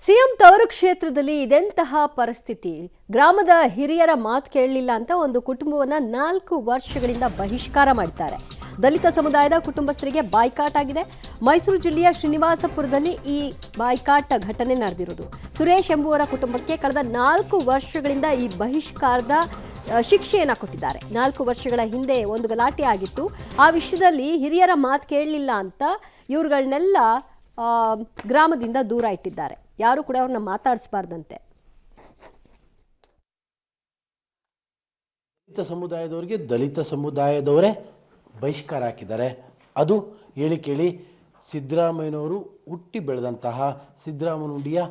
CM ತವರು ಕ್ಷೇತ್ರದಲ್ಲಿ ಇದೆಂತಹ ಪರಿಸ್ಥಿತಿ. ಗ್ರಾಮದ ಹಿರಿಯರ ಮಾತು ಕೇಳಲಿಲ್ಲ ಅಂತ ಒಂದು ಕುಟುಂಬವನ್ನ 4 ವರ್ಷಗಳಿಂದ ಬಹಿಷ್ಕಾರ ಮಾಡಿದ್ದಾರೆ. ದಲಿತ ಸಮುದಾಯದ ಕುಟುಂಬಸ್ಥರಿಗೆ ಬಾಯ್ಕಾಟ್ ಆಗಿದೆ. ಮೈಸೂರು ಜಿಲ್ಲೆಯ ಶ್ರೀನಿವಾಸಪುರದಲ್ಲಿ ಈ ಬಾಯ್ಕಾಟ್ ಘಟನೆ ನಡೆದಿರುವುದು. ಸುರೇಶ್ ಎಂಬುವರ ಕುಟುಂಬಕ್ಕೆ ಕಳೆದ 4 ವರ್ಷಗಳಿಂದ ಈ ಬಹಿಷ್ಕಾರದ ಶಿಕ್ಷೆಯನ್ನು ಕೊಟ್ಟಿದ್ದಾರೆ. 4 ವರ್ಷಗಳ ಹಿಂದೆ ಒಂದು ಗಲಾಟೆ ಆಗಿತ್ತು. ಆ ವಿಷಯದಲ್ಲಿ ಹಿರಿಯರ ಮಾತು ಕೇಳಲಿಲ್ಲ ಅಂತ ಇವ್ರುಗಳನ್ನೆಲ್ಲ ಗ್ರಾಮದಿಂದ ದೂರ ಇಟ್ಟಿದ್ದಾರೆ. ಯಾರು ಕೂಡ ಅವ್ರನ್ನ ಮಾತಾಡಿಸಬಾರ್ದಂತೆ. ದಲಿತ ಸಮುದಾಯದವರೇ ಬಹಿಷ್ಕಾರ ಹಾಕಿದ್ದಾರೆ. ಅದು ಹೇಳಿ ಕೇಳಿ ಸಿದ್ದರಾಮಯ್ಯನವರು ಹುಟ್ಟಿ ಬೆಳೆದಂತಹ ಸಿದ್ದರಾಮನುಂಡಿಯ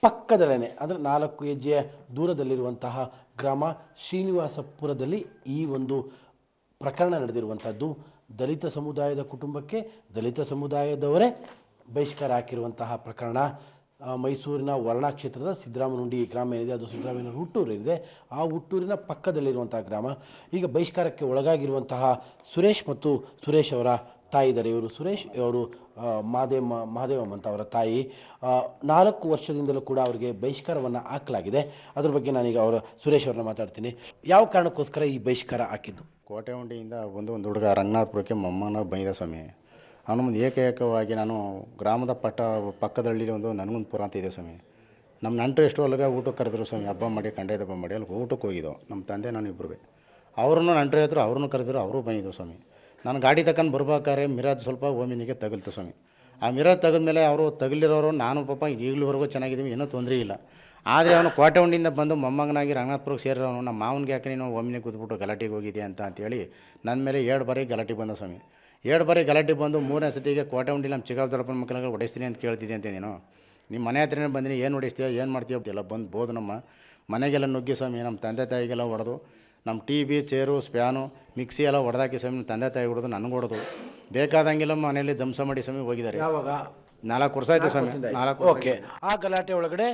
ಪಕ್ಕದಲ್ಲೇ ಅಂದರೆ 4 ಹೆಜ್ಜೆಯ ದೂರದಲ್ಲಿರುವಂತಹ ಗ್ರಾಮ ಶ್ರೀನಿವಾಸಪುರದಲ್ಲಿ ಈ ಒಂದು ಪ್ರಕರಣ ನಡೆದಿರುವಂಥದ್ದು. ದಲಿತ ಸಮುದಾಯದ ಕುಟುಂಬಕ್ಕೆ ದಲಿತ ಸಮುದಾಯದವರೇ ಬಹಿಷ್ಕಾರ ಹಾಕಿರುವಂತಹ ಪ್ರಕರಣ. ಮೈಸೂರಿನ ವರ್ಣಾ ಕ್ಷೇತ್ರದ ಸಿದ್ದರಾಮನುಂಡಿ ಗ್ರಾಮ ಏನಿದೆ, ಅದು ಸಿದ್ದರಾಮಯ್ಯನ ಹುಟ್ಟೂರು ಏನಿದೆ, ಆ ಹುಟ್ಟೂರಿನ ಪಕ್ಕದಲ್ಲಿರುವಂತಹ ಗ್ರಾಮ. ಈಗ ಬಹಿಷ್ಕಾರಕ್ಕೆ ಒಳಗಾಗಿರುವಂತಹ ಸುರೇಶ್ ಮತ್ತು ಸುರೇಶ್ ಅವರ ತಾಯಿ ಇದ್ದಾರೆ. ಇವರು ಸುರೇಶ್, ಅವರು ಮಹಾದೇವಮ್ಮ ಅಂತ ಅವರ ತಾಯಿ. 4 ವರ್ಷದಿಂದಲೂ ಕೂಡ ಅವರಿಗೆ ಬಹಿಷ್ಕಾರವನ್ನು ಹಾಕಲಾಗಿದೆ. ಅದ್ರ ಬಗ್ಗೆ ನಾನೀಗ ಸುರೇಶ್ ಅವ್ರನ್ನ ಮಾತಾಡ್ತೀನಿ. ಯಾವ ಕಾರಣಕ್ಕೋಸ್ಕರ ಈ ಬಹಿಷ್ಕಾರ ಹಾಕಿದ್ದು? ಕೋಟೆ ಉಂಡಿಯಿಂದ ಒಂದು ಹುಡುಗ ರಂಗನಾಥಪುರಕ್ಕೆ ಮೊಮ್ಮನ ಬೈದ ಸ್ವಾಮಿ. ಅವನ ಮುಂದೆ ಏಕೈಕವಾಗಿ ನಾನು ಗ್ರಾಮದ ಪಕ್ಕದಲ್ಲಿ ನನಗೊಂದು ಪುರ ಅಂತ ಇದೆ ಸ್ವಾಮಿ. ನಮ್ಮ ನೆಂಟರು ಎಷ್ಟು ಒಳಗೆ ಊಟಕ್ಕೆ ಕರೆದ್ರು ಸ್ವಾಮಿ. ಹಬ್ಬ ಮಾಡಿ ಕಂಡೈದ ಹಬ್ಬ ಮಾಡಿ ಅಲ್ಲಿ ಊಟಕ್ಕೆ ಹೋಗಿದ್ದೋ ನಮ್ಮ ತಂದೆ ನಾನು ಇಬ್ಬರು. ಅವ್ರನ್ನೂ ನೆಂಟರು ಇದ್ರು, ಅವ್ರನ್ನೂ ಕರೆದ್ರು, ಅವರು ಬಂದಿದ್ರು ಸ್ವಾಮಿ. ನಾನು ಗಾಡಿ ತಗೊಂಡು ಬರ್ಬೇಕಾದ್ರೆ ಮಿರಾಜ್ ಸ್ವಲ್ಪ ಓಮಿನಿಗೆ ತಗಲ್ತು ಸ್ವಾಮಿ. ಆ ಮಿರಾಜ್ ತೆಗೆದ್ಮೇಲೆ ಅವರು ತಗಲಿರೋರು ನಾನು ಪಾಪ ಈಗಲೂವರೆಗೂ ಚೆನ್ನಾಗಿದ್ದೀವಿ, ಏನೂ ತೊಂದರೆ ಇಲ್ಲ. ಆದರೆ ಅವನು ಕೋಟೆ ಉಂಡಿಯಿಂದ ಬಂದು ಮೊಮ್ಮಗನಾಗಿ ರಂಗನಾಥಪುರಕ್ಕೆ ಸೇರಿರೋನು ನಮ್ಮ ಮಾವನಿಗೆ ಯಾಕೆ ನೀನು ಓಮಿನಿಗೆ ಕೂತ್ಬಿಟ್ಟು ಗಲಾಟೆಗೆ ಹೋಗಿದ್ದೆ ಅಂತೇಳಿ ನನ್ನ ಮೇಲೆ 2 ಬಾರಿ ಗಲಾಟೆ ಬಂದ ಸ್ವಾಮಿ. 2 ಬಾರಿ ಗಲಾಟೆ ಬಂದು 3ನೇ ಸತಿಗೆ ಕೋಟೆ ಉಂಡಿ ನಮ್ಮ ಚಿಕ್ಕದೊಡ್ಡಪ್ಪನ ಮಕ್ಕಳಿಗೆ ಹೊಡೆಸ್ತೀನಿ ಅಂತ ಕೇಳ್ತಿದ್ದೆ ಅಂತ ನೀನು. ನಿಮ್ಮ ಮನೆ ಹತ್ರನೇ ಬಂದಿನಿ, ಏನು ಹೊಡಿಸ್ತೀಯ, ಏನು ಮಾಡ್ತೀಯ ಎಲ್ಲ ಬೋದು ನಮ್ಮ ಮನೆಗೆಲ್ಲ ನುಗ್ಗಿ ಸ್ವಾಮಿ. ನಮ್ಮ ತಂದೆ ತಾಯಿಗೆಲ್ಲ ಹೊಡೆದು, ನಮ್ಮ TV, ಚೇರು, ಸ್ಪ್ಯಾನು, ಮಿಕ್ಸಿ ಎಲ್ಲ ಹೊಡೆದಾಕಿ ಸ್ವಾಮಿ. ನಮ್ಮ ತಂದೆ ತಾಯಿ ಹೊಡೆದು, ನನಗೆ ಹೊಡೆದು, ಬೇಕಾದಂಗೆಲ್ಲ ಮನೆಯಲ್ಲಿ ಧ್ವಂಸ ಮಾಡಿ ಸ್ವಾಮಿ ಹೋಗಿದ್ದಾರೆ. ಯಾವಾಗ? 4 ವರ್ಷ ಆಯಿತು ಸ್ವಾಮಿ. 4 ಓಕೆ. ಆ ಗಲಾಟೆ ಒಳಗಡೆ